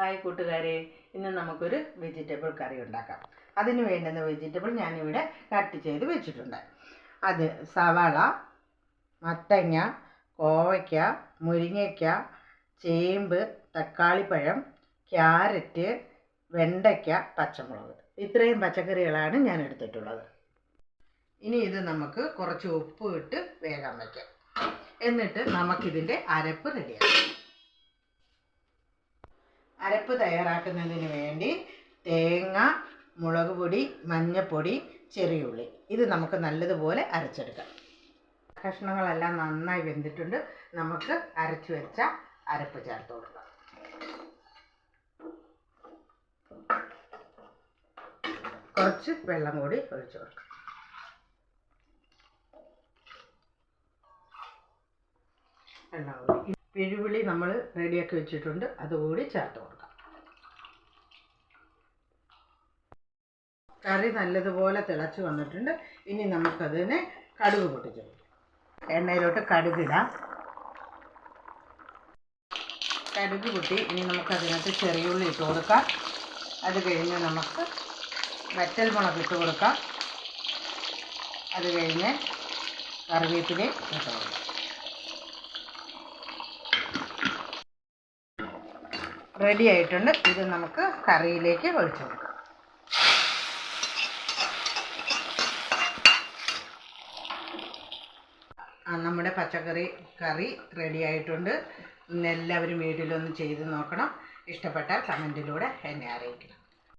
Hi കൂട്ടുകാരെ, ഇന്ന് നമുക്കൊരു വെജിറ്റബിൾ കറി ഉണ്ടാക്കാം. അതിന് വേണ്ടുന്ന വെജിറ്റബിൾ ഞാനിവിടെ കട്ട് ചെയ്ത് വെച്ചിട്ടുണ്ട്. അത് സവാള, മത്തങ്ങ, കോവയ്ക്ക, മുരിങ്ങയ്ക്ക, ചേമ്പ്, തക്കാളിപ്പഴം, ക്യാരറ്റ്, വെണ്ടയ്ക്ക, പച്ചമുളക്. ഇത്രയും പച്ചക്കറികളാണ് ഞാൻ എടുത്തിട്ടുള്ളത്. ഇനി ഇത് നമുക്ക് കുറച്ച് ഉപ്പ് ഇട്ട് വേഗം വയ്ക്കാം. എന്നിട്ട് നമുക്കിതിൻ്റെ അരപ്പ് റെഡിയാക്കാം. അരപ്പ് തയ്യാറാക്കുന്നതിന് വേണ്ടി തേങ്ങ, മുളക് പൊടി, മഞ്ഞൾപ്പൊടി, ചെറിയുള്ളി ഇത് നമുക്ക് നല്ലതുപോലെ അരച്ചെടുക്കാം. കഷ്ണങ്ങളെല്ലാം നന്നായി വെന്തിട്ടുണ്ട്. നമുക്ക് അരച്ചു വെച്ച അരപ്പ് ചേർത്ത് കൊടുക്കാം. കുറച്ച് വെള്ളം കൂടി ഒഴിച്ചു കൊടുക്കാം. വെള്ളം കൂടി പിഴുപുളി നമ്മൾ റെഡിയാക്കി വെച്ചിട്ടുണ്ട്, അതുകൂടി ചേർത്ത് കൊടുക്കാം. കറി നല്ലതുപോലെ തിളച്ച് വന്നിട്ടുണ്ട്. ഇനി നമുക്കതിനെ കടുക് പൊട്ടിച്ച് എണ്ണയിലോട്ട് കടുകിടാം. കടുക് പൊട്ടി ഇനി നമുക്കതിനകത്ത് ചെറിയുള്ളി ഇട്ട് കൊടുക്കാം. അത് കഴിഞ്ഞ് നമുക്ക് വറ്റൽമുളക് ഇട്ട് കൊടുക്കാം. അത് കഴിഞ്ഞ് കറിവേപ്പില ഇട്ട് കൊടുക്കാം. റെഡി ആയിട്ടുണ്ട്. ഇത് നമുക്ക് കറിയിലേക്ക് ഒഴിച്ചു കൊടുക്കാം. നമ്മുടെ പച്ചക്കറി കറി റെഡി ആയിട്ടുണ്ട്. എല്ലാവരും വീട്ടിലൊന്ന് ചെയ്ത് നോക്കണം. ഇഷ്ടപ്പെട്ടാൽ കമൻറ്റിലൂടെ എന്നെ അറിയിക്കണം.